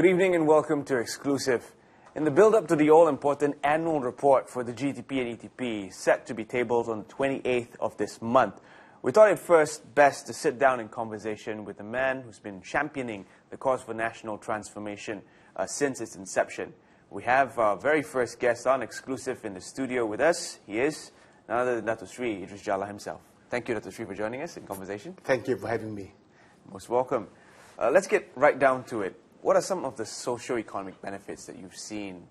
Good evening and welcome to Exclusive. In the build-up to the all-important annual report for the GTP and ETP, set to be tabled on the 28th of this month, we thought it first best to sit down in conversation with a man who's been championing the cause for national transformation since its inception. We have our very first guest on Exclusive in the studio with us. He is none other than Dato Idris Jala himself. Thank you, Dato for joining us in conversation. Thank you for having me. Most welcome. Let's get right down to it. What are some of the socio-economic benefits that you've seen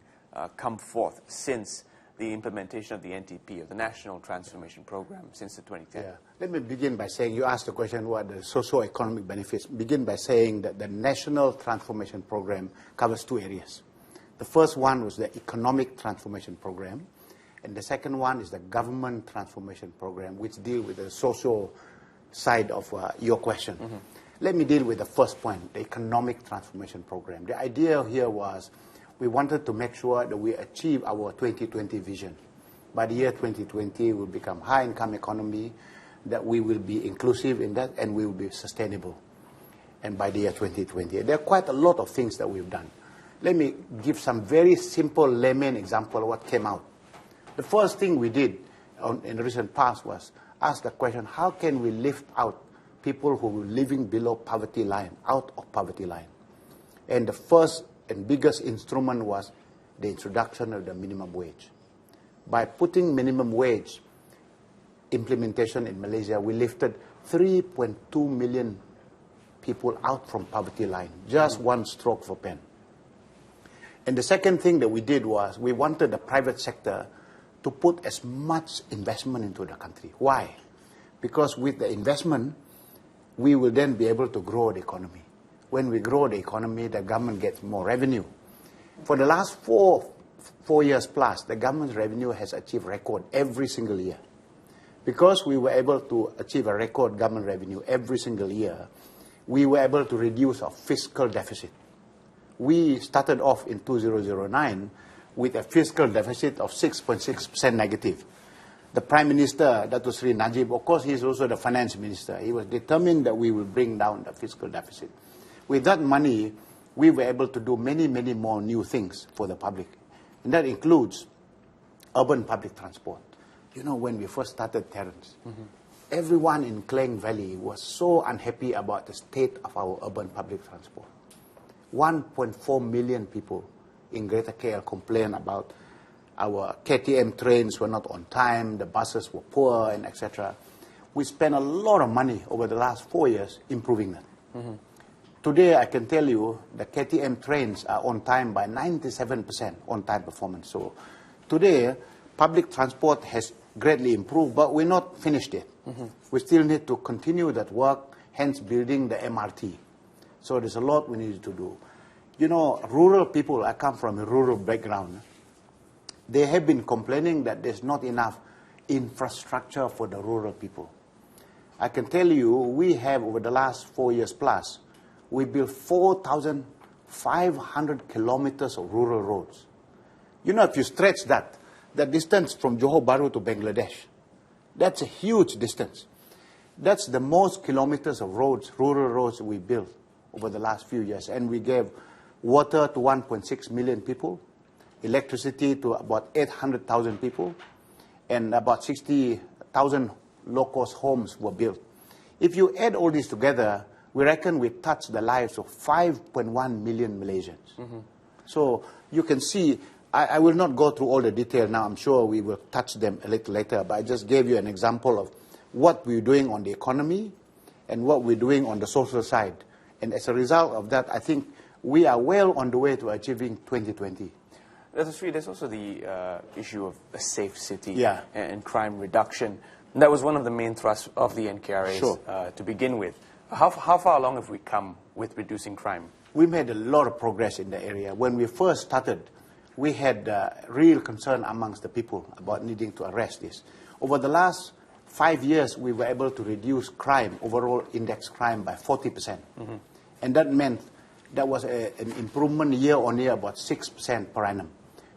come forth since the implementation of the NTP, of the National Transformation Program, since the 2010? Yeah. Let me begin by saying, you asked the question, what are the socio-economic benefits? Begin by saying that the National Transformation Program covers two areas. The first one was the Economic Transformation Program, and the second one is the Government Transformation Program, which deal with the social side of your question. Mm-hmm. Let me deal with the first point, the Economic Transformation Program. The idea here was we wanted to make sure that we achieve our 2020 vision. By the year 2020, we'll become high-income economy, that we will be inclusive in that, and we will be sustainable. And by the year 2020, there are quite a lot of things that we've done. Let me give some very simple layman example of what came out. The first thing we did in the recent past was ask the question, how can we lift out people who were living below poverty line, out of poverty line? And the first and biggest instrument was the introduction of the minimum wage. By putting minimum wage implementation in Malaysia, we lifted 3.2 million people out from poverty line, just one stroke of a pen. And the second thing that we did was we wanted the private sector to put as much investment into the country. Why? Because with the investment, we will then be able to grow the economy. When we grow the economy, the government gets more revenue. For the last four years plus, the government's revenue has achieved record every single year. Because we were able to achieve a record government revenue every single year, we were able to reduce our fiscal deficit. We started off in 2009 with a fiscal deficit of 6.6% negative. The Prime Minister, Dato Seri Najib, of course, he is also the Finance Minister. He was determined that we will bring down the fiscal deficit. With that money, we were able to do many, many more new things for the public. And that includes urban public transport. You know, when we first started Terence, everyone in Klang Valley was so unhappy about the state of our urban public transport. 1.4 million people in Greater KL complained about our KTM trains were not on time, the buses were poor, and etc. We spent a lot of money over the last 4 years improving that. Today, I can tell you the KTM trains are on time by 97% on-time performance. So today, public transport has greatly improved, but we're not finished yet. We still need to continue that work, hence building the MRT. So there's a lot we need to do. You know, rural people, I come from a rural background, they have been complaining that there's not enough infrastructure for the rural people. I can tell you, we have, over the last 4 years plus, we built 4,500 kilometers of rural roads. You know, if you stretch that distance from Johor Bahru to Bangladesh, that's a huge distance. That's the most kilometers of roads, rural roads we built over the last few years. And we gave water to 1.6 million people, electricity to about 800,000 people, and about 60,000 low-cost homes were built. If you add all this together, we reckon we touched the lives of 5.1 million Malaysians. So you can see, I will not go through all the detail now. I'm sure we will touch them a little later, but I just gave you an example of what we're doing on the economy and what we're doing on the social side. And as a result of that, I think we are well on the way to achieving 2020. There's also the issue of a safe city Yeah. and crime reduction. That was one of the main thrusts of the NKRAs Sure. To begin with. How far along have we come with reducing crime? We made a lot of progress in the area. When we first started, we had real concern amongst the people about needing to arrest this. Over the last 5 years, we were able to reduce crime, overall index crime, by 40%. And that meant that was an improvement year on year, about 6% per annum.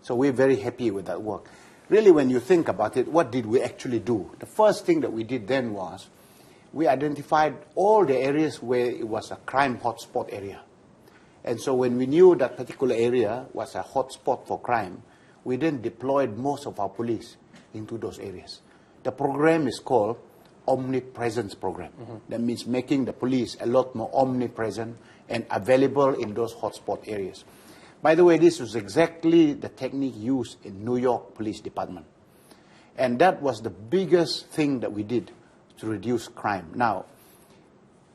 So we're very happy with that work. Really, when you think about it, what did we actually do? The first thing that we did then was we identified all the areas where it was a crime hotspot area. And so when we knew that particular area was a hot spot for crime, we then deployed most of our police into those areas. The program is called Omnipresence Program. That means making the police a lot more omnipresent and available in those hotspot areas. By the way, this was exactly the technique used in New York Police Department. And that was the biggest thing that we did to reduce crime. Now,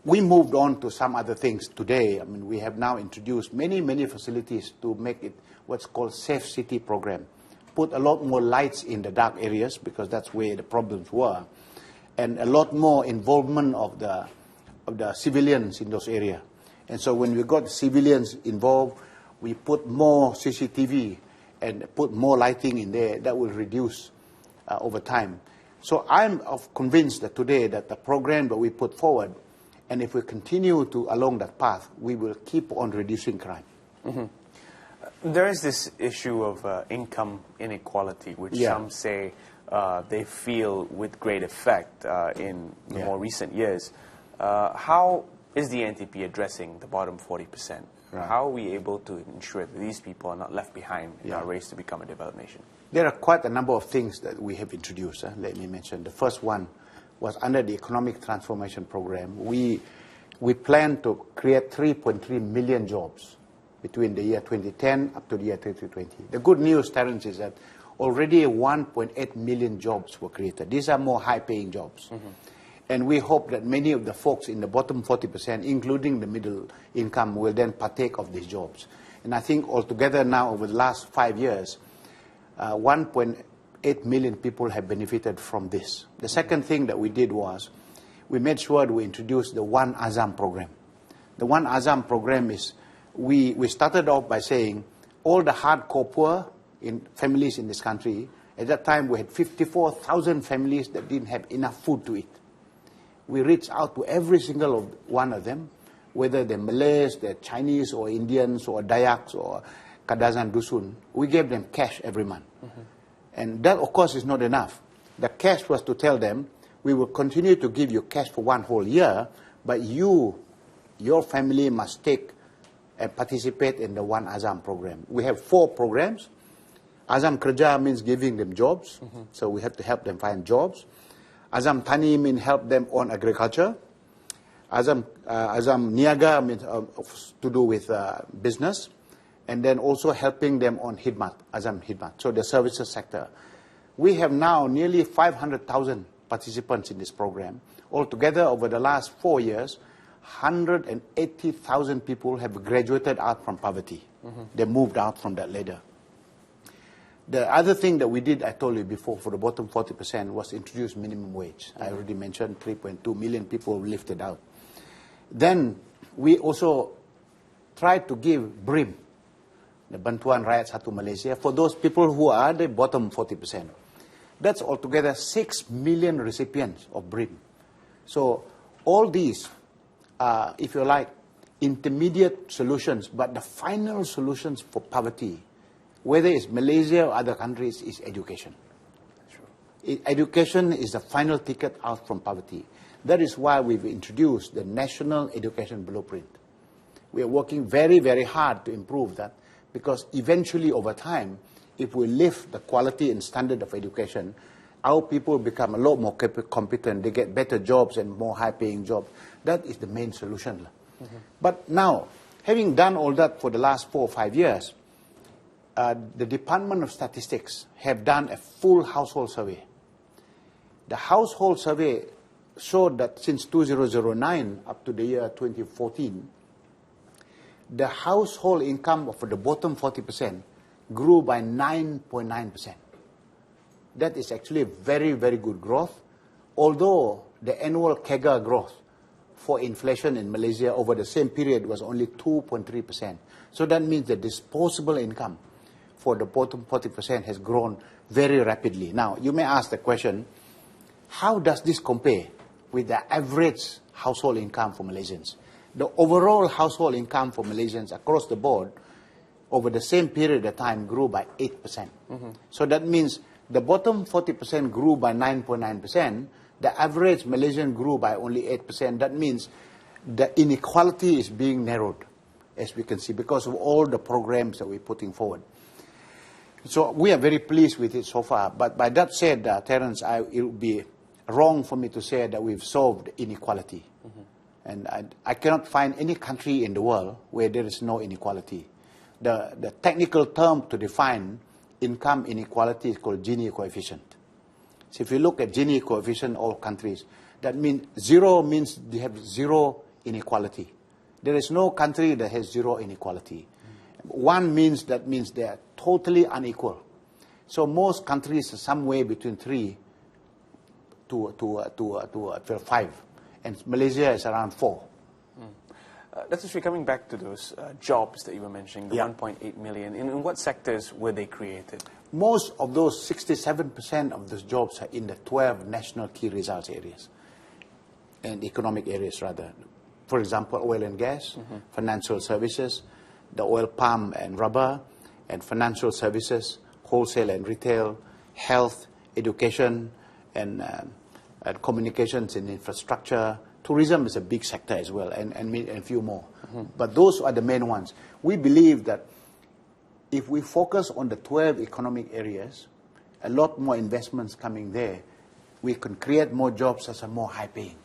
we moved on to some other things today. I mean, we have now introduced many facilities to make it what's called Safe City Program. Put a lot more lights in the dark areas because that's where the problems were. And a lot more involvement of the civilians in those areas. And so when we got civilians involved, we put more CCTV and put more lighting in there. That will reduce over time. So I'm convinced that today that the program that we put forward, and if we continue along that path, we will keep on reducing crime. There is this issue of income inequality, which some say they feel with great effect in the more recent years. How is the NTP addressing the bottom 40%? Right. How are we able to ensure that these people are not left behind in our race to become a developed nation? There are quite a number of things that we have introduced. Let me mention. The first one was under the Economic Transformation Program. We plan to create 3.3 million jobs between the year 2010 up to the year 2020. The good news, Terence, is that already 1.8 million jobs were created. These are more high-paying jobs. And we hope that many of the folks in the bottom 40%, including the middle income, will then partake of these jobs. And I think altogether now, over the last 5 years, 1.8 million people have benefited from this. The second thing that we did was we made sure that we introduced the One Azam program. The One Azam program is, we started off by saying all the hardcore poor families in this country, at that time we had 54,000 families that didn't have enough food to eat. We reached out to every single one of them, whether they're Malays, they're Chinese or Indians or Dayaks or Kadazan Dusun. We gave them cash every month. And that, of course, is not enough. The cash was to tell them, we will continue to give you cash for one whole year, but your family must take and participate in the One Azam program. We have 4 programs. Azam Kerja means giving them jobs, so we have to help them find jobs. Azam Tani means help them on agriculture. Azam Niaga means to do with business. And then also helping them on Hidmat, Azam Hidmat, so the services sector. We have now nearly 500,000 participants in this program. Altogether, over the last 4 years, 180,000 people have graduated out from poverty. They moved out from that ladder. The other thing that we did, I told you before, for the bottom 40% was introduce minimum wage. I already mentioned 3.2 million people lifted out. Then we also tried to give BRIM, the Bantuan Rakyat Satu Malaysia, for those people who are the bottom 40%. That's altogether 6 million recipients of BRIM. So all these are, if you like, intermediate solutions, but the final solutions for poverty, whether it's Malaysia or other countries, is education. Education is the final ticket out from poverty. That is why we've introduced the National Education Blueprint. We are working very, very hard to improve that, because eventually, over time, if we lift the quality and standard of education, our people become a lot more competent, they get better jobs and more high-paying jobs. That is the main solution. But now, having done all that for the last 4 or 5 years, the Department of Statistics have done a full household survey. The household survey showed that since 2009 up to the year 2014, the household income for the bottom 40% grew by 9.9%. That is actually a very, very good growth, although the annual CAGR growth for inflation in Malaysia over the same period was only 2.3%. So that means the disposable income for the bottom 40% has grown very rapidly. Now, you may ask the question, how does this compare with the average household income for Malaysians? The overall household income for Malaysians across the board over the same period of time grew by 8%. So that means the bottom 40% grew by 9.9%. The average Malaysian grew by only 8%. That means the inequality is being narrowed. as we can see, because of all the programs that we're putting forward. So we are very pleased with it so far. But by that said, Terence, it would be wrong for me to say that we've solved inequality. And I cannot find any country in the world where there is no inequality. The technical term to define income inequality is called Gini coefficient. So if you look at Gini coefficient, all countries, that means zero means they have zero inequality. There is no country that has zero inequality. One means that means they are totally unequal. So most countries are somewhere between 3 to 5, and Malaysia is around 4. That's actually coming back to those jobs that you were mentioning, the 1.8 million. In what sectors were they created? Most of those, 67% of those jobs are in the 12 national key results areas, and economic areas rather. For example, oil and gas, financial services, the oil palm and rubber, and financial services, wholesale and retail, health, education, and communications and infrastructure. Tourism is a big sector as well, and a few more. But those are the main ones. We believe that if we focus on the 12 economic areas, a lot more investments coming there, we can create more jobs that are more high paying.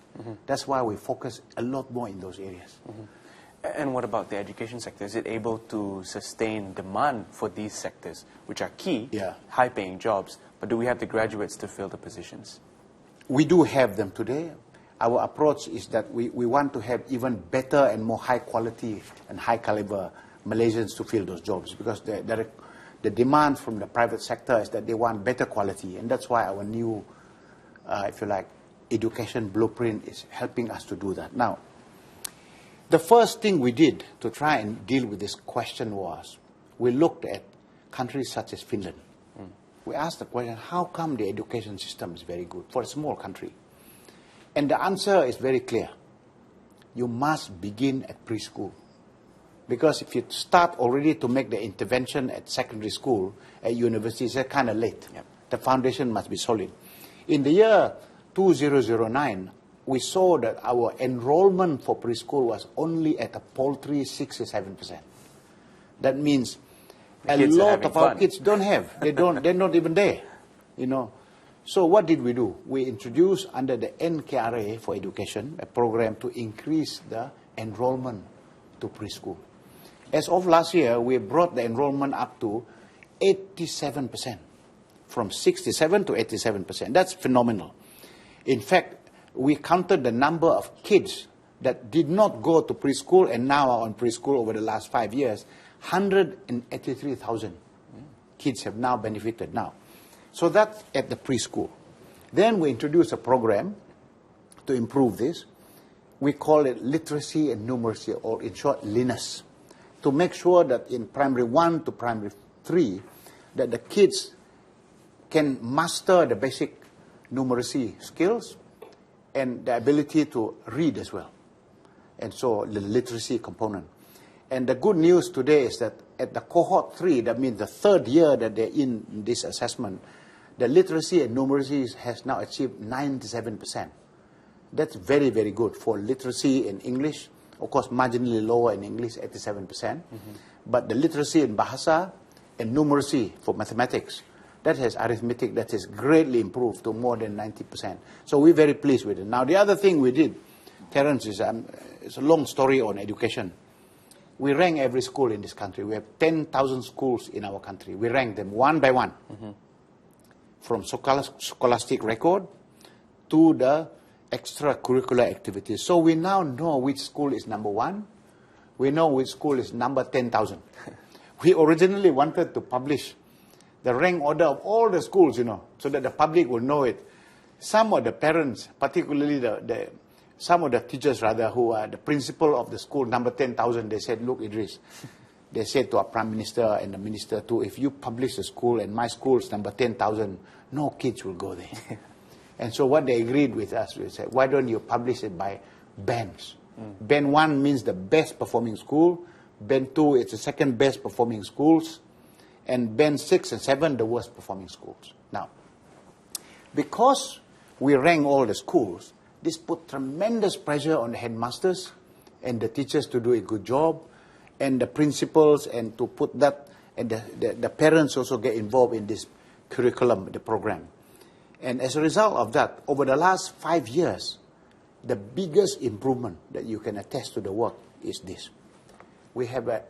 That's why we focus a lot more in those areas. And what about the education sector? Is it able to sustain demand for these sectors, which are key, high-paying jobs, but do we have the graduates to fill the positions? We do have them today. Our approach is that we want to have even better and more high quality and high caliber Malaysians to fill those jobs, because the demand from the private sector is that they want better quality, and that's why our new, if you like, education blueprint is helping us to do that. Now, the first thing we did to try and deal with this question was, we looked at countries such as Finland. We asked the question, how come the education system is very good for a small country? And the answer is very clear. You must begin at preschool. Because if you start already to make the intervention at secondary school, at universities, it's kind of late. The foundation must be solid. In the year 2009, we saw that our enrollment for preschool was only at a paltry 67%. That means a lot of our kids don't have. They're not even there, you know. So what did we do? We introduced under the NKRA for education a program to increase the enrollment to preschool. As of last year, we brought the enrollment up to 87%, from 67 to 87%. That's phenomenal. In fact, we counted the number of kids that did not go to preschool and now are on preschool over the last 5 years. 183,000 kids have now benefited now. So that's at the preschool. Then we introduced a program to improve this. We call it literacy and numeracy, or in short, LINUS, to make sure that in primary 1 to primary 3, that the kids can master the basic numeracy skills and the ability to read as well. And so the literacy component. And the good news today is that at the cohort 3, that means the third year that they're in this assessment, the literacy and numeracy has now achieved 97%. That's very, very good for literacy in English. Of course, marginally lower in English, 87%. But the literacy in Bahasa and numeracy for mathematics, that has arithmetic, that has greatly improved to more than 90%. So we're very pleased with it. Now, the other thing we did, Terence, is it's a long story on education. We rank every school in this country. We have 10,000 schools in our country. We rank them one by one, from scholastic record to the extracurricular activities. So we now know which school is number 1. We know which school is number 10,000. We originally wanted to publish the rank order of all the schools, you know, so that the public will know it. Some of the parents, particularly some of the teachers rather, who are the principal of the school, number 10,000, they said, look, Idris, they said to our Prime Minister and the Minister too, if you publish the school and my school is number 10,000, no kids will go there. And so what they agreed with us, we said, why don't you publish it by bands? Band 1 means the best performing school. Band 2, it's the second best performing schools. And band 6 and 7, the worst performing schools. Now, because we rank all the schools, this put tremendous pressure on the headmasters and the teachers to do a good job. and the principals, and to put that, and the parents also get involved in this curriculum, the program. And as a result of that, over the last 5 years, the biggest improvement that you can attest to the work is this. We have a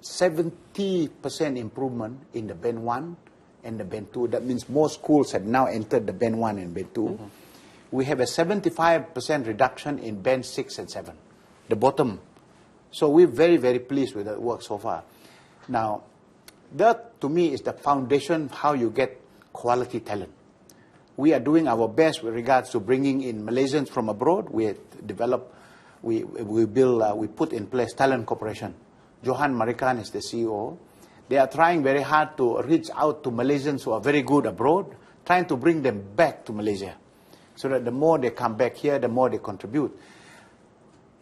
70% improvement in the Band 1 and the Band 2. That means more schools have now entered the Band 1 and Band 2. Mm-hmm. We have a 75% reduction in Band 6 and 7, the bottom. So we're very, very pleased with that work so far. Now, that to me is the foundation of how you get quality talent. We are doing our best with regards to bringing in Malaysians from abroad. We develop, we put in place talent cooperation. Johan Marikan is the CEO. They are trying very hard to reach out to Malaysians who are very good abroad, trying to bring them back to Malaysia, so that the more they come back here, the more they contribute.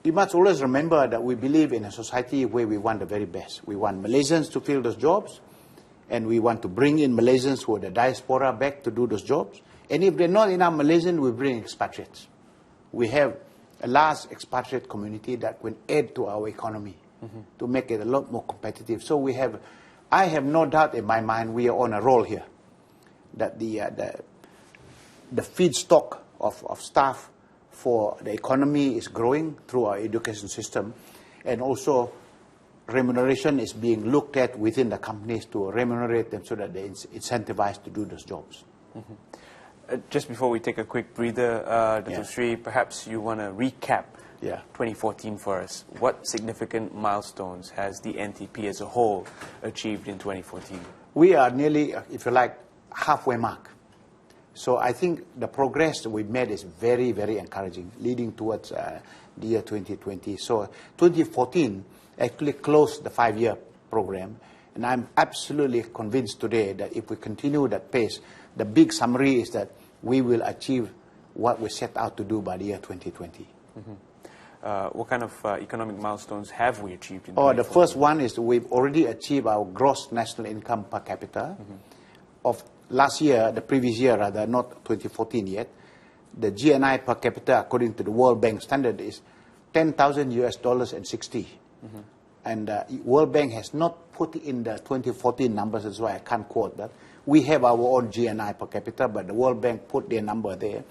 You must always remember that we believe in a society where we want the very best. We want Malaysians to fill those jobs, and we want to bring in Malaysians who are the diaspora back to do those jobs. And if there are not enough Malaysians, we bring expatriates. We have a large expatriate community that will add to our economy to make it a lot more competitive. So I have no doubt in my mind we are on a roll here, that the feedstock of staff for the economy is growing through our education system, and also remuneration is being looked at within the companies to remunerate them so that they're incentivized to do those jobs. Just before we take a quick breather, Dato Sri, perhaps you want to recap 2014 for us. What significant milestones has the NTP as a whole achieved in 2014? We are nearly, if you like, halfway mark. So I think the progress that we've made is very, very encouraging, leading towards the year 2020. So 2014 actually closed the 5-year program, and I'm absolutely convinced today that if we continue that pace, the big summary is that we will achieve what we set out to do by the year 2020. What kind of economic milestones have we achieved in 2014? The first one is we've already achieved our gross national income per capita of last year, the previous year rather, not 2014 yet. The GNI per capita, according to the World Bank standard, is $10,000 and 60. And World Bank has not put in the 2014 numbers, that's why I can't quote that. We have our own GNI per capita, but the World Bank put their number there.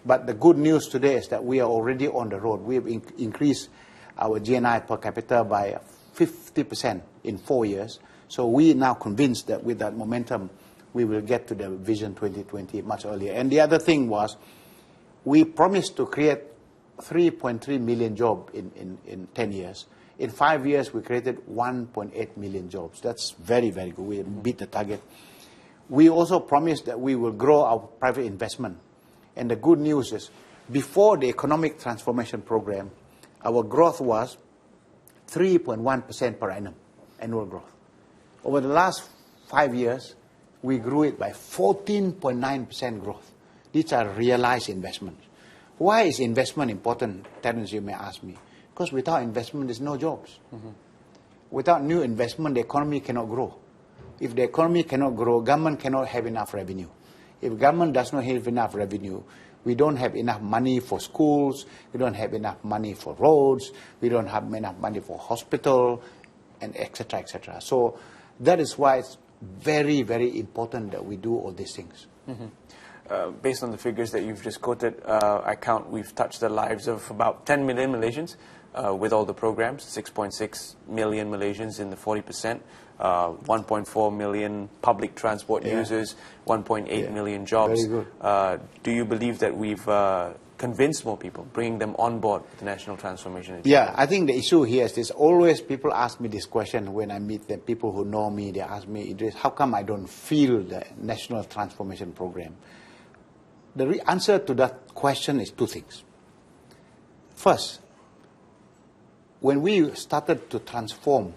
But the good news today is that we are already on the road. We have increased our GNI per capita by 50% in 4 years. So we are now convinced that with that momentum, we will get to the Vision 2020 much earlier. And the other thing was, we promised to create 3.3 million jobs in 10 years. In 5 years, we created 1.8 million jobs. That's very, very good. We beat the target. We also promised that we will grow our private investment. And the good news is, before the economic transformation program, our growth was 3.1% per annum, annual growth. Over the last 5 years, we grew it by 14.9% growth. These are realized investments. Why is investment important, Terence, you may ask me? Because without investment, there's no jobs. Without new investment, the economy cannot grow. If the economy cannot grow, government cannot have enough revenue. If government does not have enough revenue, we don't have enough money for schools, we don't have enough money for roads, we don't have enough money for hospital, and etc., etc. So that is why it's very, very important that we do all these things. Based on the figures that you've just quoted, I count we've touched the lives of about 10 million Malaysians with all the programs, 6.6 million Malaysians in the 40%, 1.4 million public transport users, 1.8 million jobs. Very good. Do you believe that we've convinced more people, bringing them on board with the National Transformation Agenda? Yeah, I think the issue here is this. Always people ask me this question when I meet the people who know me. They ask me, Idris, how come I don't feel the National Transformation Program? The answer to that question is two things. First, when we started to transform,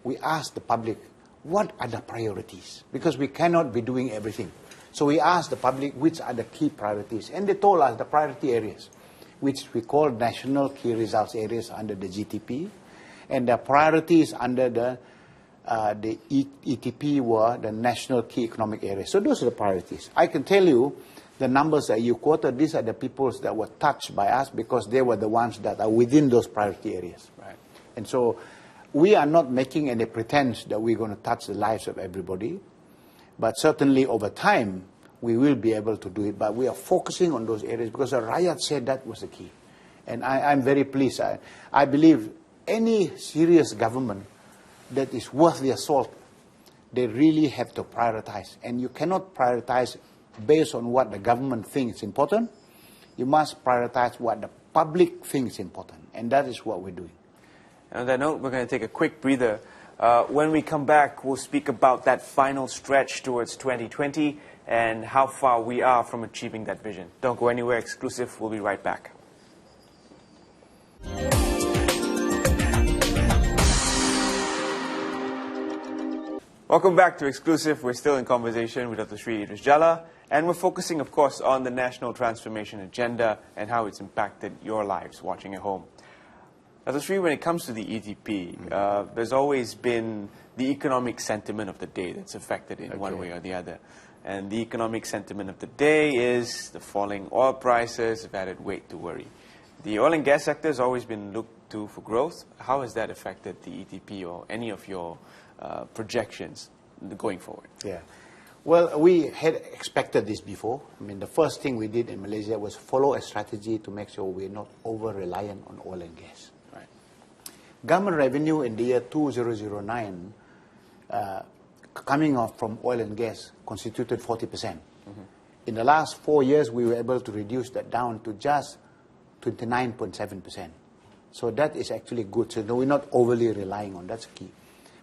we asked the public, what are the priorities? Because we cannot be doing everything. So we asked the public, which are the key priorities? And they told us the priority areas, which we call National Key Results Areas under the GTP. And the priorities under the ETP were the National Key Economic Areas. So those are the priorities. I can tell you, the numbers that you quoted, these are the people that were touched by us because they were the ones that are within those priority areas. Right. And so we are not making any pretense that we're going to touch the lives of everybody, but certainly over time, we will be able to do it. But we are focusing on those areas because the Rakyat said that was the key. And I'm very pleased. I believe any serious government that is worth their salt, they really have to prioritize. And you cannot prioritize based on what the government thinks is important. You must prioritize what the public thinks is important. And that is what we're doing. And on that note, we're going to take a quick breather. When we come back, we'll speak about that final stretch towards 2020 and how far we are from achieving that vision. Don't go anywhere. Exclusive. We'll be right back. Welcome back to Exclusive. We're still in conversation with Dr. Seri Idris Jala, and we're focusing, of course, on the National Transformation Agenda and how it's impacted your lives watching at home. Dr. Seri, when it comes to the ETP, there's always been the economic sentiment of the day that's affected in one way or the other. And the economic sentiment of the day is the falling oil prices have added weight to worry. The oil and gas sector has always been looked to for growth. How has that affected the ETP or any of your projections going forward? Yeah. Well, we had expected this before. I mean, the first thing we did in Malaysia was follow a strategy to make sure we're not over-reliant on oil and gas. Right. Government revenue in the year 2009, coming off from oil and gas, constituted 40%. In the last 4 years, we were able to reduce that down to just 29.7%. So that is actually good. So we're not overly relying on. That's key.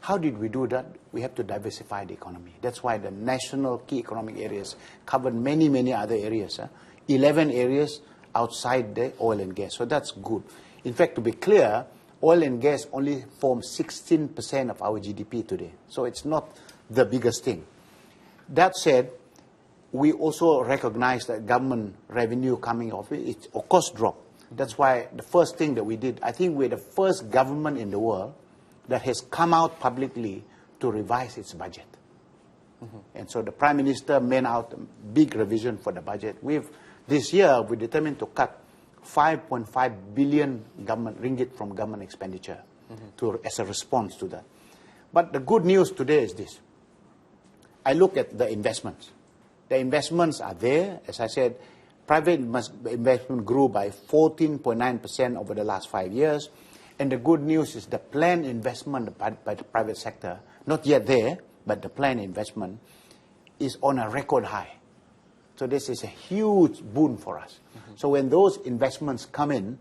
How did we do that? We have to diversify the economy. That's why the national key economic areas covered many, many other areas. 11 areas outside the oil and gas. So that's good. In fact, to be clear, oil and gas only form 16% of our GDP today. So it's not the biggest thing. That said, we also recognize that government revenue coming off it, of course, dropped. That's why the first thing that we did, I think we're the first government in the world that has come out publicly to revise its budget. And so the Prime Minister made out a big revision for the budget. This year, we determined to cut 5.5 billion ringgit from government expenditure as a response to that. But the good news today is this. I look at the investments. The investments are there. As I said, private investment grew by 14.9% over the last 5 years. And the good news is the planned investment by the private sector, not yet there, but the planned investment is on a record high. So this is a huge boon for us. So when those investments come in,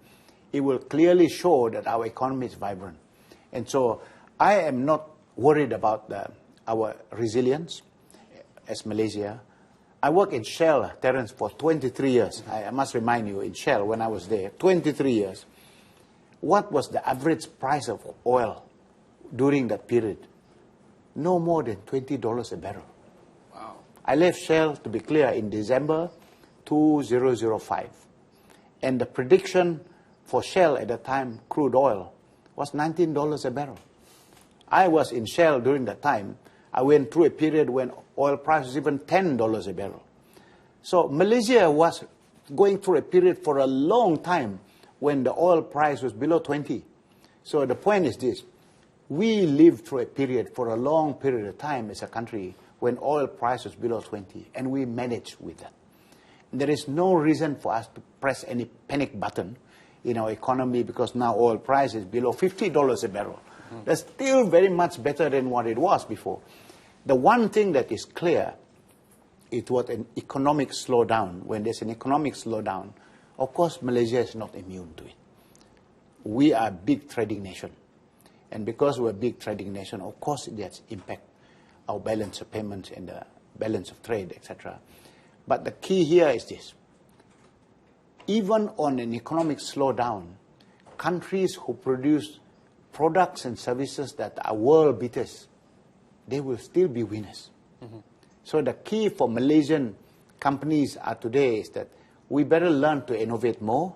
it will clearly show that our economy is vibrant. And so I am not worried about our resilience as Malaysia. I worked in Shell, Terence, for 23 years. I must remind you, in Shell, when I was there, 23 years. What was the average price of oil during that period? No more than $20 a barrel. Wow. I left Shell, to be clear, in December 2005. And the prediction for Shell at the time, crude oil, was $19 a barrel. I was in Shell during that time. I went through a period when oil price was even $10 a barrel. So Malaysia was going through a period for a long time when the oil price was below 20. So the point is this. We lived through a period for a long period of time as a country when oil price was below 20, and we managed with that. There is no reason for us to press any panic button in our economy because now oil price is below $50 a barrel. That's still very much better than what it was before. The one thing that is clear is what an economic slowdown. When there's an economic slowdown, of course, Malaysia is not immune to it. We are a big trading nation. And because we're a big trading nation, of course, it has impact our balance of payments and the balance of trade, etc. But the key here is this. Even on an economic slowdown, countries who produce products and services that are world beaters, they will still be winners. So the key for Malaysian companies today is that we better learn to innovate more,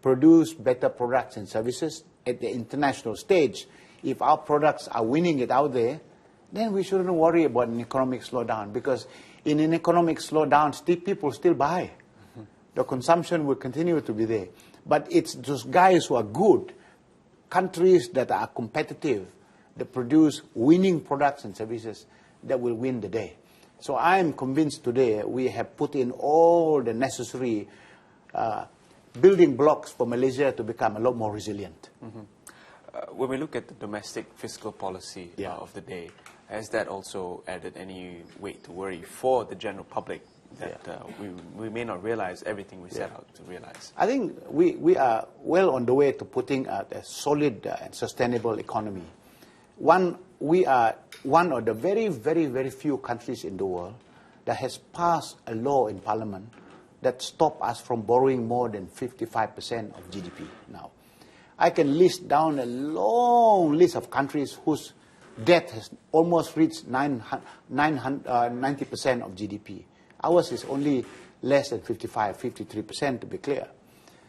produce better products and services at the international stage. If our products are winning it out there, then we shouldn't worry about an economic slowdown, because in an economic slowdown, people still buy. The consumption will continue to be there. But it's those guys who are good, countries that are competitive, that produce winning products and services that will win the day. So I am convinced today we have put in all the necessary building blocks for Malaysia to become a lot more resilient. When we look at the domestic fiscal policy of the day, has that also added any weight to worry for the general public that we may not realize everything we set out to realize? I think we are well on the way to putting a solid and sustainable economy. We are one of the very, very, very few countries in the world that has passed a law in Parliament that stops us from borrowing more than 55% of GDP now. I can list down a long list of countries whose debt has almost reached 90% of GDP. Ours is only less than 55, 53% to be clear.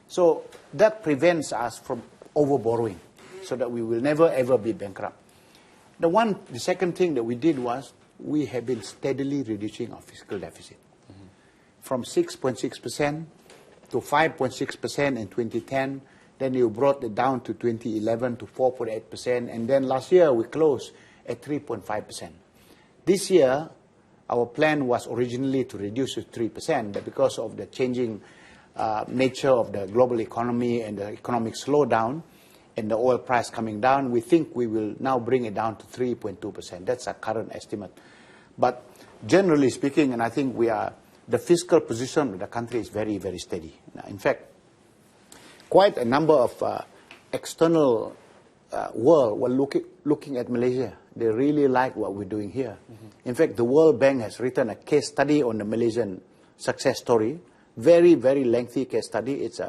So that prevents us from over-borrowing so that we will never ever be bankrupt. The second thing that we did was we have been steadily reducing our fiscal deficit from 6.6% to 5.6% in 2010. Then you brought it down to 2011 to 4.8%, and then last year we closed at 3.5%. This year, our plan was originally to reduce to 3%, but because of the changing nature of the global economy and the economic slowdown and the oil price coming down, we think we will now bring it down to 3.2%. That's our current estimate. But generally speaking, and I think the fiscal position of the country is very, very steady. In fact, quite a number of external world were looking at Malaysia. They really like what we're doing here. In fact, the World Bank has written a case study on the Malaysian success story. Very, very lengthy case study. It's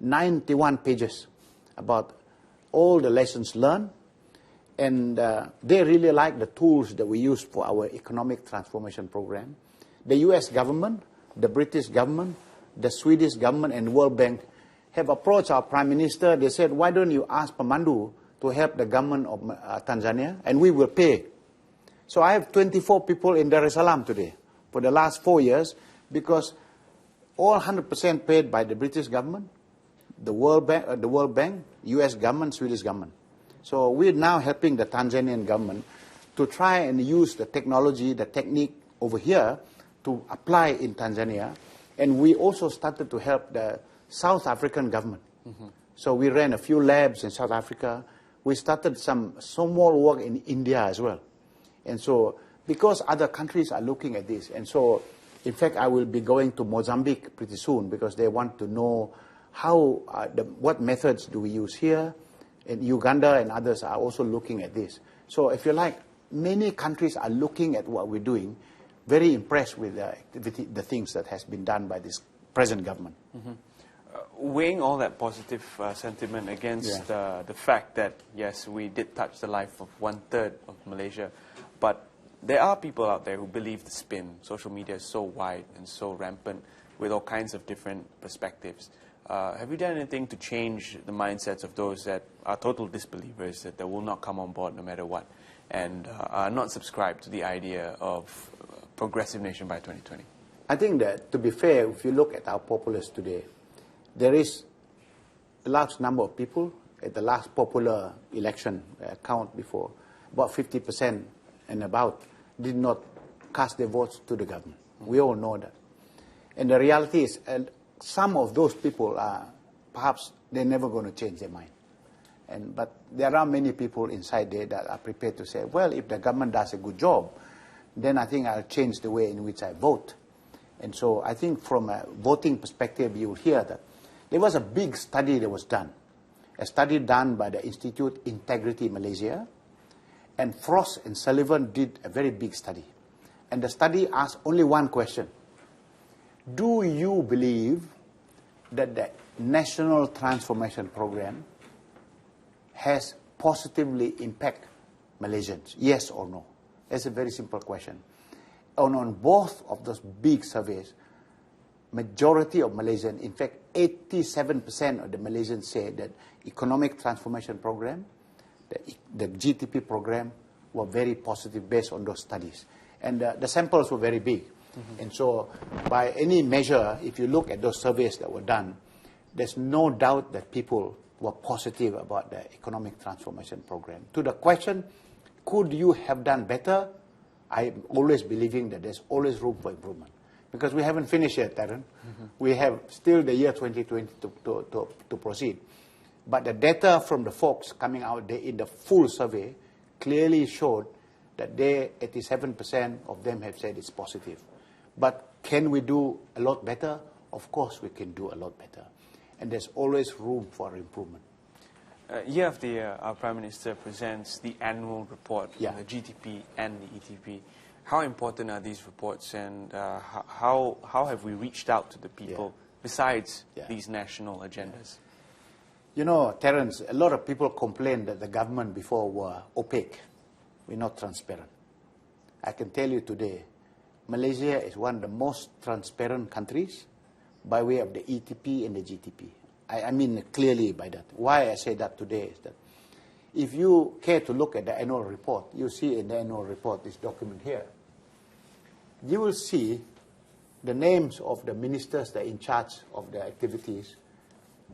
91 pages about all the lessons learned. And they really like the tools that we use for our economic transformation program. The US government, the British government, the Swedish government, and World Bank have approached our Prime Minister. They said, why don't you ask Pemandu to help the government of Tanzania, and we will pay. So I have 24 people in Dar es Salaam today for the last 4 years, because all 100% paid by the British government, the World Bank, US government, Swedish government. So we're now helping the Tanzanian government to try and use the technology, the technique over here to apply in Tanzania. And we also started to help the South African government. So we ran a few labs in South Africa. We started some small work in India as well. And so, because other countries are looking at this, and so, in fact, I will be going to Mozambique pretty soon because they want to know how, what methods do we use here. And Uganda and others are also looking at this. So if you like, many countries are looking at what we're doing, very impressed with the things that has been done by this present government. Weighing all that positive sentiment against the fact that, yes, we did touch the life of 1/3 of Malaysia, but there are people out there who believe the spin. Social media is so wide and so rampant with all kinds of different perspectives. Have you done anything to change the mindsets of those that are total disbelievers, that will not come on board no matter what, and are not subscribed to the idea of progressive nation by 2020? I think that, to be fair, if you look at our populace today, there is a large number of people at the last popular election count before, about 50% and about, did not cast their votes to the government. We all know that. And the reality is, some of those people are, perhaps they're never going to change their mind. But there are many people inside there that are prepared to say, well, if the government does a good job, then I think I'll change the way in which I vote. And so I think from a voting perspective, you'll hear that there was a big study that was done, a study done by the Institute Integrity Malaysia, and Frost and Sullivan did a very big study. And the study asked only one question: do you believe that the National Transformation Program has positively impacted Malaysians? Yes or no? That's a very simple question. And on both of those big surveys, majority of Malaysians, in fact, 87% of the Malaysians say that economic transformation program, the GTP program, were very positive based on those studies. And the samples were very big. And so by any measure, if you look at those surveys that were done, there's no doubt that people were positive about the economic transformation program. To the question, Could you have done better? I'm always believing that there's always room for improvement. Because we haven't finished yet, Tarun. We have still the year 2020 to proceed. But the data from the folks coming out there in the full survey clearly showed that 87% of them have said it's positive. But can we do a lot better? Of course we can do a lot better. And there's always room for improvement. Year after our Prime Minister presents the annual report on the GTP and the ETP. How important are these reports, and how have we reached out to the people besides these national agendas? You know, Terence, a lot of people complained that the government before were opaque. We're not transparent. I can tell you today, Malaysia is one of the most transparent countries by way of the ETP and the GTP. I mean clearly by that. Why I say that today is that if you care to look at the annual report, you see in the annual report, this document here, you will see the names of the ministers that are in charge of the activities,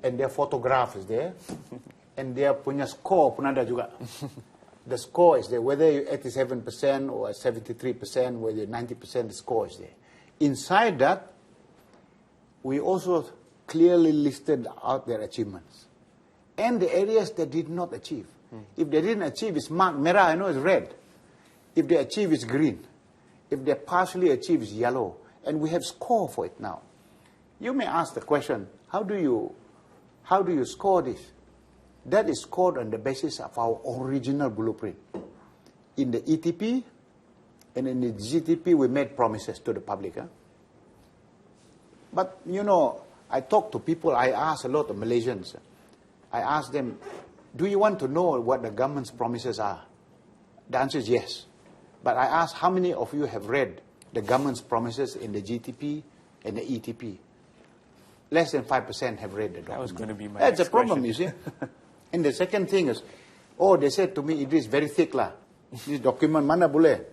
and their photograph is there, and their punya score pun ada juga. The score is there, whether you're 87% or 73%, whether you're 90%, the score is there. Inside that, we also clearly listed out their achievements and the areas they did not achieve. If they didn't achieve, it's marked merah, I know it's red. If they achieve, it's green. If they partially achieve, it's yellow. And we have score for it now. You may ask the question, how do you score this? That is scored on the basis of our original blueprint. In the ETP and in the GTP, we made promises to the public. But, you know, I talk to people, I ask a lot of Malaysians. I ask them, do you want to know what the government's promises are? The answer is yes. But I ask, how many of you have read the government's promises in the GTP and the ETP? Less than 5% have read the document. That was going to be my That's next a problem, question. you see. And the second thing is, they said to me, Idris, very thick lah. This document, mana boleh?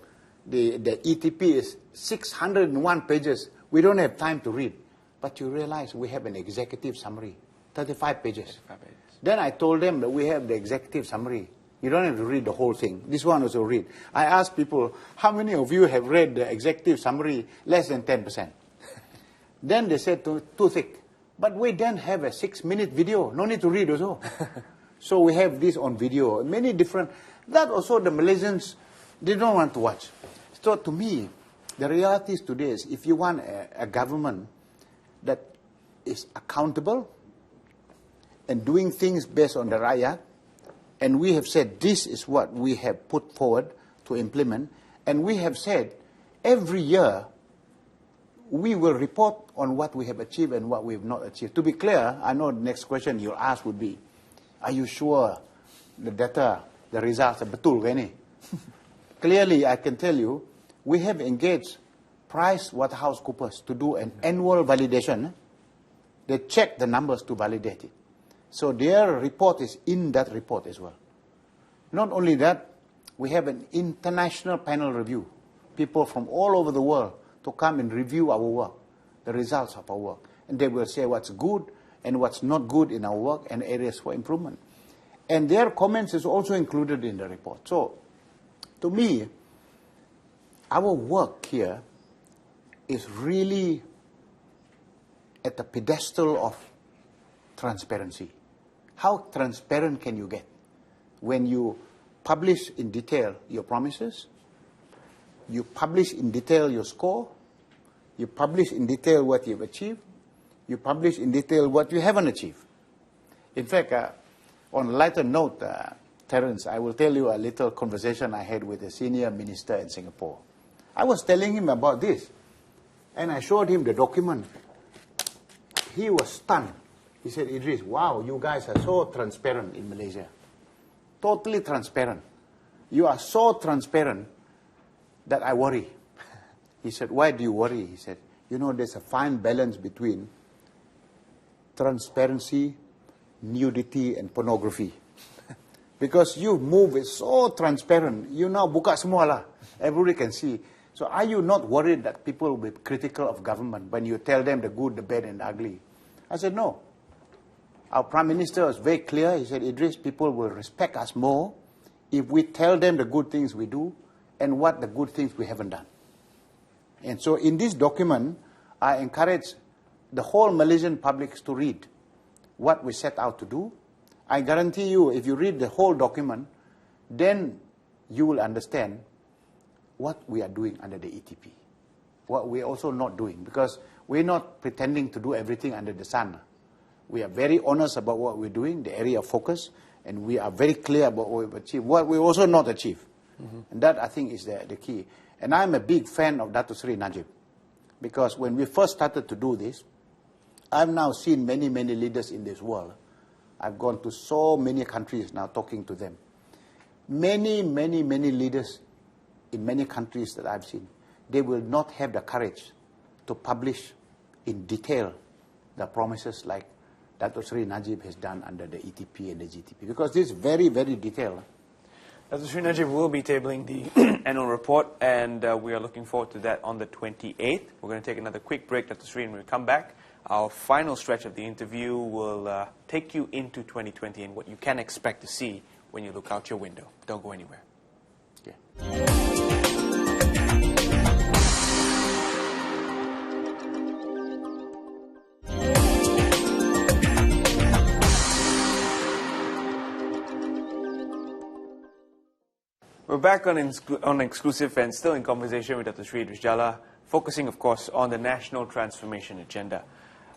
The ETP is 601 pages. We don't have time to read. But you realize we have an executive summary, 35 pages. 35 pages. Then I told them that we have the executive summary. You don't have to read the whole thing. This one also read. I asked people, how many of you have read the executive summary? Less than 10%. Then they said, too thick. But we then have a 6-minute video. No need to read also. So we have this on video. Many different. That also the Malaysians, they don't want to watch. So to me, the reality today is if you want a government that is accountable and doing things based on the rakyat, and we have said this is what we have put forward to implement, and we have said every year we will report on what we have achieved and what we have not achieved. To be clear, I know the next question you'll ask would be, are you sure the data, the results are betul ke ni? Clearly, I can tell you, we have engaged PricewaterhouseCoopers to do an annual validation. They check the numbers to validate it. So their report is in that report as well. Not only that, we have an international panel review, people from all over the world to come and review our work, the results of our work. And they will say what's good and what's not good in our work and areas for improvement. And their comments is also included in the report. So, to me, our work here is really at the pedestal of transparency. How transparent can you get? When you publish in detail your promises, you publish in detail your score, you publish in detail what you've achieved, you publish in detail what you haven't achieved. In fact, on a lighter note, Terence, I will tell you a little conversation I had with a senior minister in Singapore. I was telling him about this, and I showed him the document. He was stunned. He said, Idris, wow, you guys are so transparent in Malaysia. Totally transparent. You are so transparent that I worry. He said, why do you worry? He said, you know, there's a fine balance between transparency, nudity, and pornography. Because you move it so transparent, you now buka semua lah. Everybody can see. So are you not worried that people will be critical of government when you tell them the good, the bad, and the ugly? I said, no. Our Prime Minister was very clear. He said, Idris, people will respect us more if we tell them the good things we do and what the good things we haven't done. And so in this document, I encourage the whole Malaysian public to read what we set out to do. I guarantee you, if you read the whole document, then you will understand what we are doing under the ETP, what we are also not doing, because we're not pretending to do everything under the sun. We are very honest about what we're doing, the area of focus, and we are very clear about what we've achieved, what we also not achieved. And that, I think, is the key. And I'm a big fan of Dato Seri Najib, because when we first started to do this, I've now seen many, many leaders in this world. I've gone to so many countries now talking to them. Many, many, many leaders in many countries that I've seen, they will not have the courage to publish in detail the promises like Dato Seri Najib has done under the ETP and the GTP, because this is very, very detailed. Dato Seri Najib will be tabling the annual report, and we are looking forward to that on the 28th. We're going to take another quick break, Dato Seri, and when we come back, our final stretch of the interview will take you into 2020 and what you can expect to see when you look out your window. Don't go anywhere. We're back on Exclusive and still in conversation with Dato Seri Idris Jala, focusing, of course, on the national transformation agenda.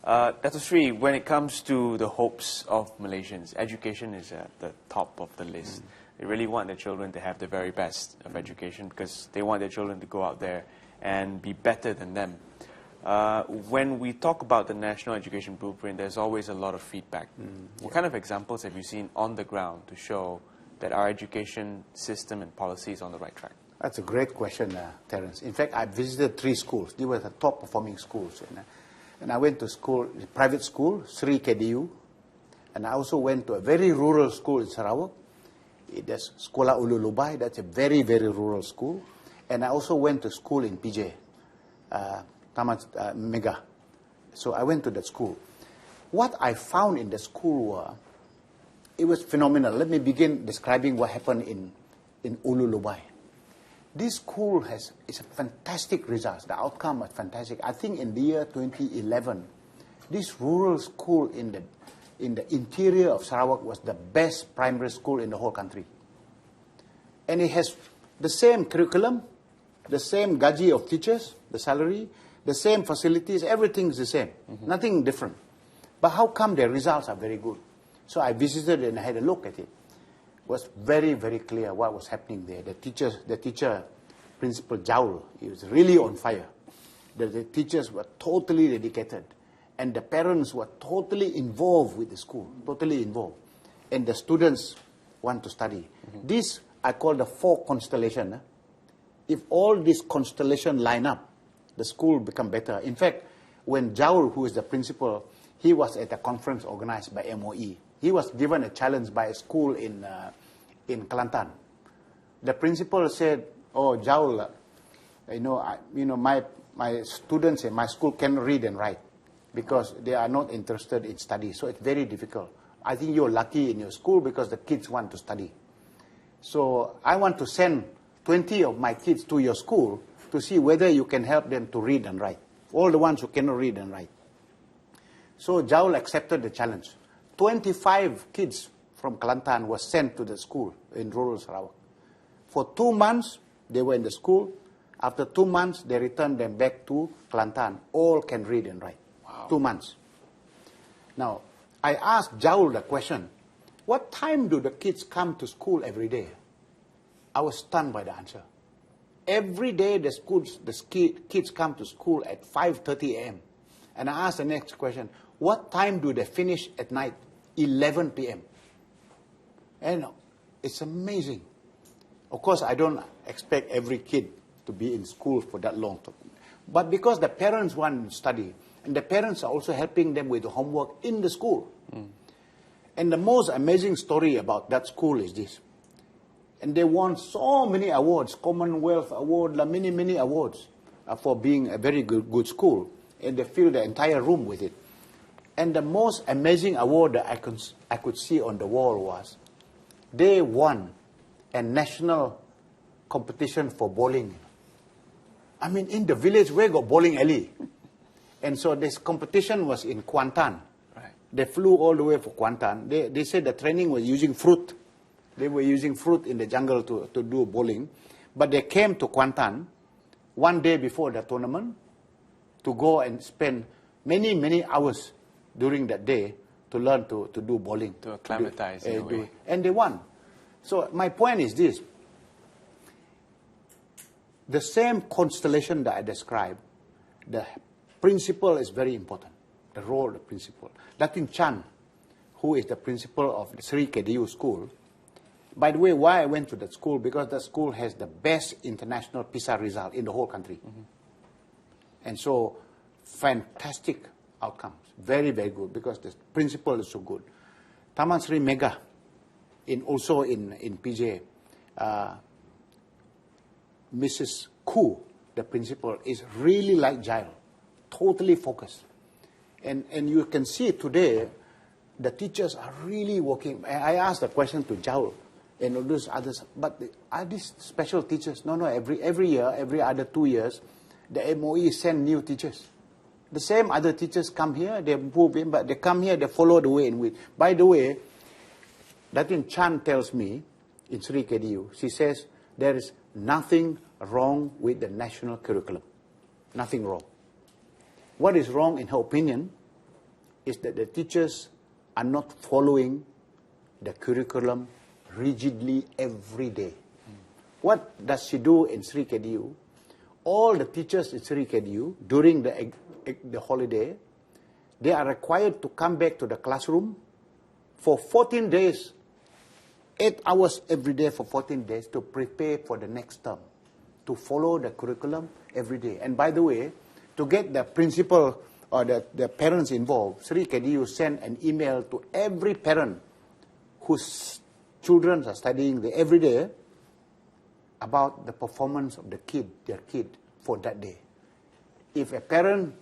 Dato Seri, when it comes to the hopes of Malaysians, education is at the top of the list. They really want their children to have the very best of education because they want their children to go out there and be better than them. When we talk about the National Education Blueprint, there's always a lot of feedback. What kind of examples have you seen on the ground to show that our education system and policy is on the right track? That's a great question, Terence. In fact, I visited 3 schools. They were the top-performing schools. And I went to school, private school, Seri KDU, and I also went to a very rural school in Sarawak. That's Sekolah Ulu Lubai. That's a very, very rural school. And I also went to school in PJ, Taman Mega. So I went to that school. What I found in the school it was phenomenal. Let me begin describing what happened in Ulu Lubai. This school is a fantastic result. The outcome was fantastic. I think in the year 2011, this rural school in the interior of Sarawak was the best primary school in the whole country. And it has the same curriculum, the same gaji of teachers, the salary, the same facilities, everything is the same. Nothing different. But how come their results are very good? So I visited and I had a look at it. It was very, very clear what was happening there. The teacher, Principal Jala, he was really on fire. The teachers were totally dedicated. And the parents were totally involved with the school, totally involved. And the students want to study. This I call the 4 constellation. If all these constellations line up, the school become better. In fact, when Jala, who is the principal, he was at a conference organized by MOE. He was given a challenge by a school in Kelantan. The principal said, "Oh, Jala, my students in my school cannot read and write because they are not interested in study. So it's very difficult. I think you're lucky in your school because the kids want to study. So I want to send 20 of my kids to your school to see whether you can help them to read and write. All the ones who cannot read and write." So Jala accepted the challenge. 25 kids from Kelantan were sent to the school in rural Sarawak. For 2 months, they were in the school. After 2 months, they returned them back to Kelantan. All can read and write. Wow. 2 months. Now, I asked Jala the question, what time do the kids come to school every day? I was stunned by the answer. Every day the kids come to school at 5:30 a.m. And I asked the next question, what time do they finish at night? 11 p.m. And it's amazing. Of course, I don't expect every kid to be in school for that long. But because the parents want to study, and the parents are also helping them with the homework in the school. And the most amazing story about that school is this. And they won so many awards, Commonwealth Award, many, many awards for being a very good school. And they filled the entire room with it. And the most amazing award that I could see on the wall was they won and national competition for bowling. I mean, in the village, where got bowling alley? And so this competition was in Kuantan. Right. They flew all the way for Kuantan. They said the training was using fruit. They were using fruit in the jungle to do bowling. But they came to Kuantan one day before the tournament to go and spend many, many hours during that day to learn to do bowling. To acclimatize in a way. And they won. So my point is this. The same constellation that I described, the principle is very important. The role of the principal. Datin Chan, who is the principal of the Seri KDU school. By the way, why I went to that school? Because that school has the best international PISA result in the whole country. And so, fantastic outcomes. Very, very good, because the principal is so good. Taman Sri Mega, also in PJ, Mrs. Koo, the principal, is really like Jala, totally focused. And you can see today, the teachers are really working. I asked the question to Jala and all those others, but are these special teachers? No, every year, every other 2 years, the MOE send new teachers. The same other teachers come here, they move in, but they come here, they follow the way in which. By the way, Datin Chan tells me, in Seri KDU, she says, there is nothing wrong with the national curriculum. Nothing wrong. What is wrong, in her opinion, is that the teachers are not following the curriculum rigidly every day. What does she do in Seri KDU? All the teachers in Seri KDU, during the holiday, they are required to come back to the classroom for 14 days, 8 hours every day for 14 days to prepare for the next term, to follow the curriculum every day. And by the way, to get the principal or the parents involved, Seri KDU sent an email to every parent whose children are studying there every day about the performance of their kid for that day. If a parent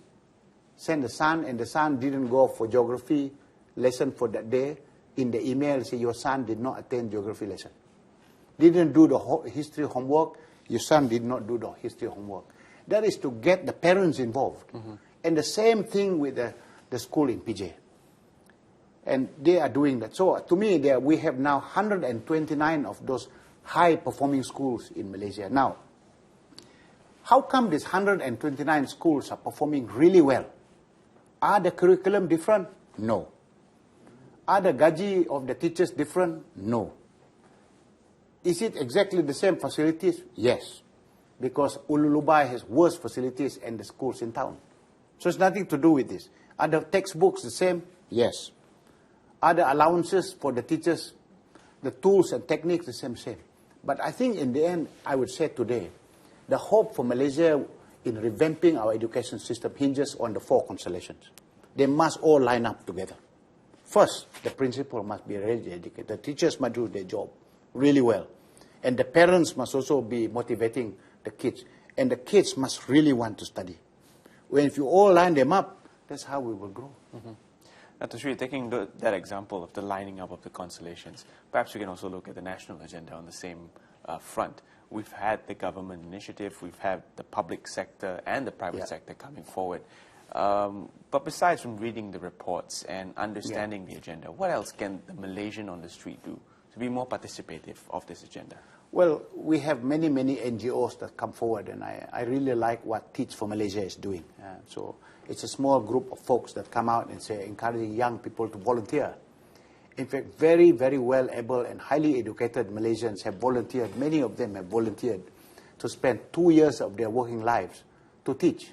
sent the son and the son didn't go for geography lesson for that day, in the email say your son did not attend geography lesson. Didn't do the history homework, your son did not do the history homework. That is to get the parents involved. And the same thing with the school in PJ. And they are doing that. So to me, we have now 129 of those high-performing schools in Malaysia. Now, how come these 129 schools are performing really well? Are the curriculum different? No. Are the gaji of the teachers different? No. Is it exactly the same facilities? Yes. Because Ululubai has worse facilities than the schools in town. So it's nothing to do with this. Are the textbooks the same? Yes. Are the allowances for the teachers, the tools and techniques the same? But I think in the end, I would say today, the hope for Malaysia in revamping our education system hinges on the 4 constellations. They must all line up together. First, the principal must be really educated. The teachers must do their job really well. And the parents must also be motivating the kids. And the kids must really want to study. If you all line them up, that's how we will grow. Dato Sri, taking that example of the lining up of the constellations, perhaps we can also look at the national agenda on the same front. We've had the government initiative, we've had the public sector and the private sector coming forward. But besides from reading the reports and understanding the agenda, what else can the Malaysian on the street do to be more participative of this agenda? Well, we have many NGOs that come forward, and I really like what Teach for Malaysia is doing. So it's a small group of folks that come out and say, encouraging young people to volunteer. In fact, very well able and highly educated Malaysians have volunteered, many of them have volunteered to spend 2 years of their working lives to teach.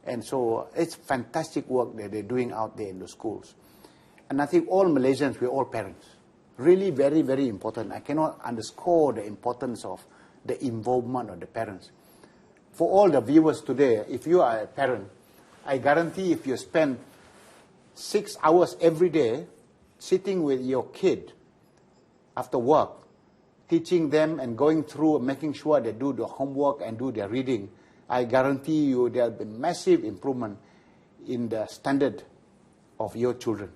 And so it's fantastic work that they're doing out there in the schools. And I think all Malaysians, we're all parents. Really very important. I cannot underscore the importance of the involvement of the parents. For all the viewers today, if you are a parent, I guarantee if you spend 6 hours every day sitting with your kid after work, teaching them and going through, making sure they do the homework and do their reading, I guarantee you there will be massive improvement in the standard of your children.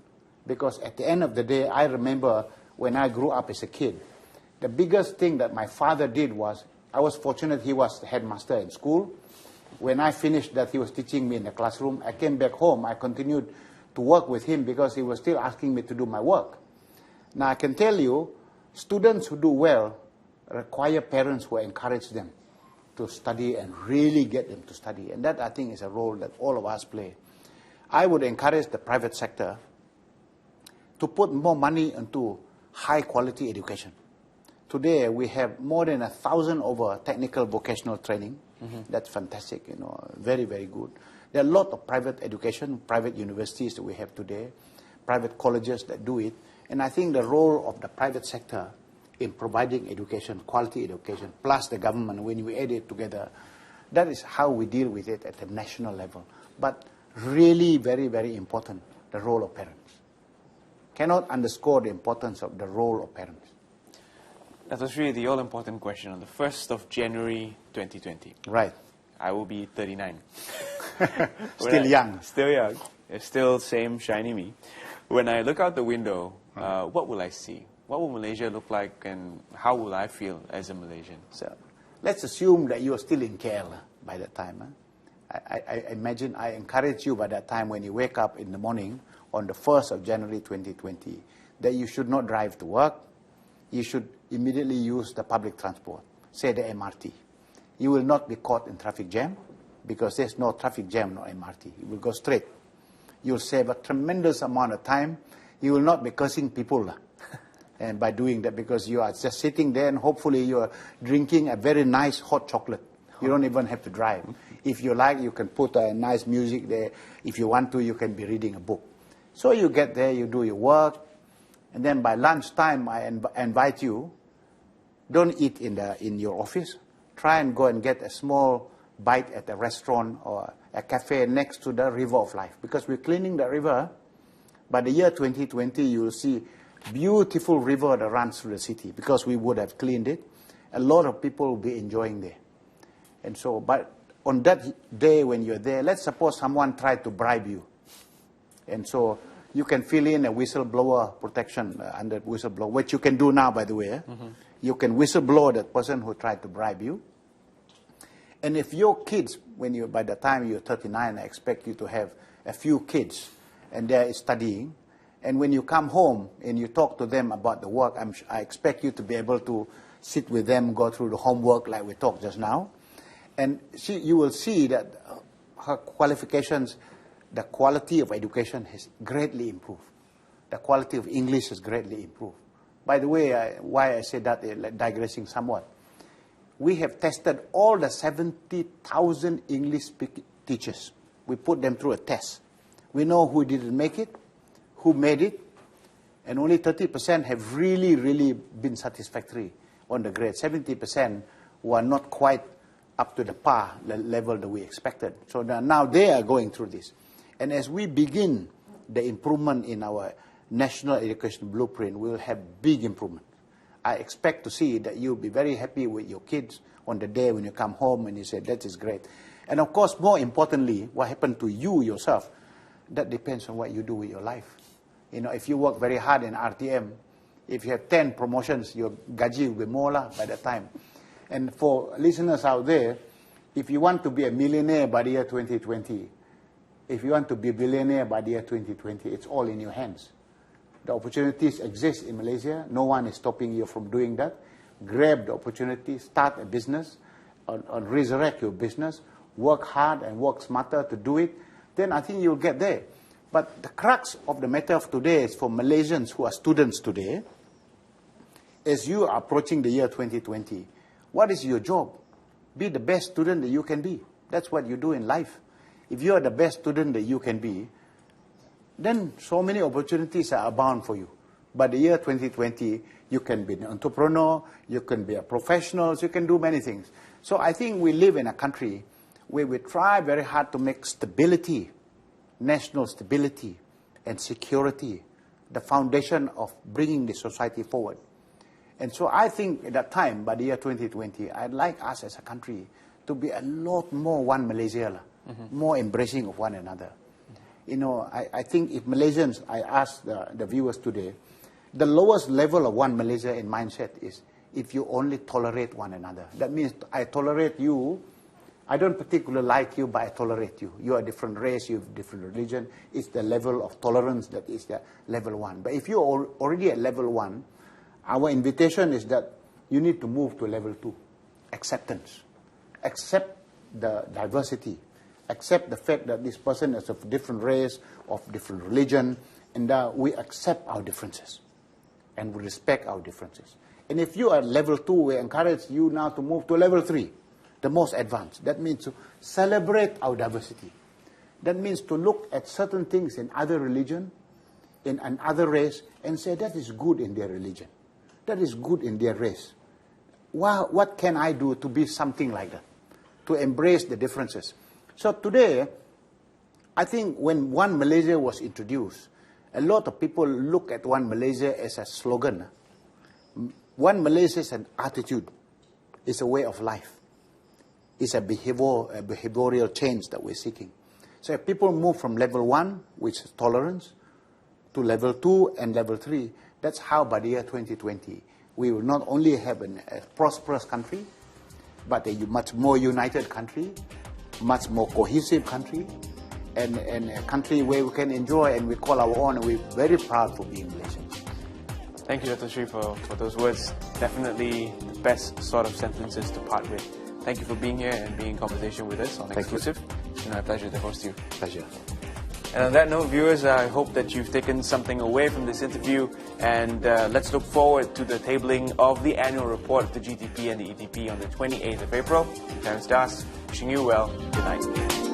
Because at the end of the day, I remember when I grew up as a kid, the biggest thing that my father did was, I was fortunate he was the headmaster in school. When I finished that, he was teaching me in the classroom. I came back home. I continued to work with him because he was still asking me to do my work. Now, I can tell you, students who do well require parents who encourage them to study and really get them to study. And that, I think, is a role that all of us play. I would encourage the private sector to put more money into high-quality education. Today, we have more than 1,000 over technical vocational training. That's fantastic, you know, very, very good. There are a lot of private education, private universities that we have today, private colleges that do it. And I think the role of the private sector in providing education, quality education, plus the government, when we add it together, that is how we deal with it at the national level. But really very, very important, the role of parents. Cannot underscore the importance of the role of parents. That was really the all-important question on the 1st of January 2020. Right. I will be 39. Still young. Still young. Still same shiny me. When I look out the window, what will I see? What will Malaysia look like, and how will I feel as a Malaysian? So, let's assume that you are still in KL by that time. I imagine, I encourage you by that time when you wake up in the morning on the 1st of January 2020, that you should not drive to work. You should immediately use the public transport, say the MRT. You will not be caught in traffic jam because there's no traffic jam, no MRT. You will go straight. You'll save a tremendous amount of time. You will not be cursing people and by doing that, because you are just sitting there and hopefully you are drinking a very nice hot chocolate. You don't even have to drive. If you like, you can put a nice music there. If you want to, you can be reading a book. So you get there, you do your work, and then by lunchtime, I invite you, don't eat in your office. Try and go and get a small bite at a restaurant or a cafe next to the river of life. Because we're cleaning the river. By the year 2020, you will see beautiful river that runs through the city because we would have cleaned it. A lot of people will be enjoying there. And so, but on that day when you're there, let's suppose someone tried to bribe you. And so you can fill in a whistleblower protection under whistleblower, which you can do now, by the way. You can whistleblow that person who tried to bribe you. And if your kids, by the time you're 39, I expect you to have a few kids, and they're studying, and when you come home and you talk to them about the work, I expect you to be able to sit with them, go through the homework like we talked just now, and you will see that her qualifications, the quality of education has greatly improved. The quality of English has greatly improved. By the way, why I say that, digressing somewhat, we have tested all the 70,000 English-speaking teachers. We put them through a test. We know who didn't make it, who made it, and only 30% have really, really been satisfactory on the grade. 70% were not quite up to the level that we expected. So now they are going through this. And as we begin the improvement in our national education blueprint, we will have big improvement. I expect to see that you'll be very happy with your kids on the day when you come home and you say, that is great. And of course, more importantly, what happened to you yourself, that depends on what you do with your life. You know, if you work very hard in RTM, if you have 10 promotions, your gaji will be more by that time. And for listeners out there, if you want to be a millionaire by the year 2020, if you want to be a billionaire by the year 2020, it's all in your hands. The opportunities exist in Malaysia. No one is stopping you from doing that. Grab the opportunity, start a business, or resurrect your business, work hard and work smarter to do it. Then I think you'll get there. But the crux of the matter of today is for Malaysians who are students today, as you are approaching the year 2020, what is your job? Be the best student that you can be. That's what you do in life. If you are the best student that you can be, then so many opportunities are abound for you. By the year 2020, you can be an entrepreneur, you can be a professional, you can do many things. So I think we live in a country where we try very hard to make stability, national stability and security, the foundation of bringing the society forward. And so I think at that time, by the year 2020, I'd like us as a country to be a lot more one Malaysia, more embracing of one another. You know, I think if Malaysians, I ask the viewers today, the lowest level of one Malaysia in mindset is if you only tolerate one another. That means I tolerate you. I don't particularly like you, but I tolerate you. You are a different race, you have a different religion. It's the level of tolerance that is the level 1. But if you're already at level 1, our invitation is that you need to move to level 2, acceptance. Accept the diversity. Accept the fact that this person is of different race, of different religion, and we accept our differences, and we respect our differences. And if you are at level 2, we encourage you now to move to level 3, the most advanced. That means to celebrate our diversity. That means to look at certain things in other religion, in another race, and say that is good in their religion. That is good in their race. What can I do to be something like that? To embrace the differences. So today, I think when One Malaysia was introduced, a lot of people look at One Malaysia as a slogan. One Malaysia is an attitude. It's a way of life. It's a behavioral change that we're seeking. So if people move from level 1, which is tolerance, to level 2 and level 3, that's how by the year 2020, we will not only have a prosperous country, but a much more united country, much more cohesive country, and a country where we can enjoy and we call our own, and we're very proud for being Malaysians. Thank you, Dato Sri, for those words. Definitely the best sort of sentences to part with. Thank you for being here and being in conversation with us on Exclusive. It's been my pleasure to host you. Pleasure. And on that note, viewers, I hope that you've taken something away from this interview, and let's look forward to the tabling of the annual report of the GTP and the ETP on the 28th of April. Terence Das, wishing you well. Good night.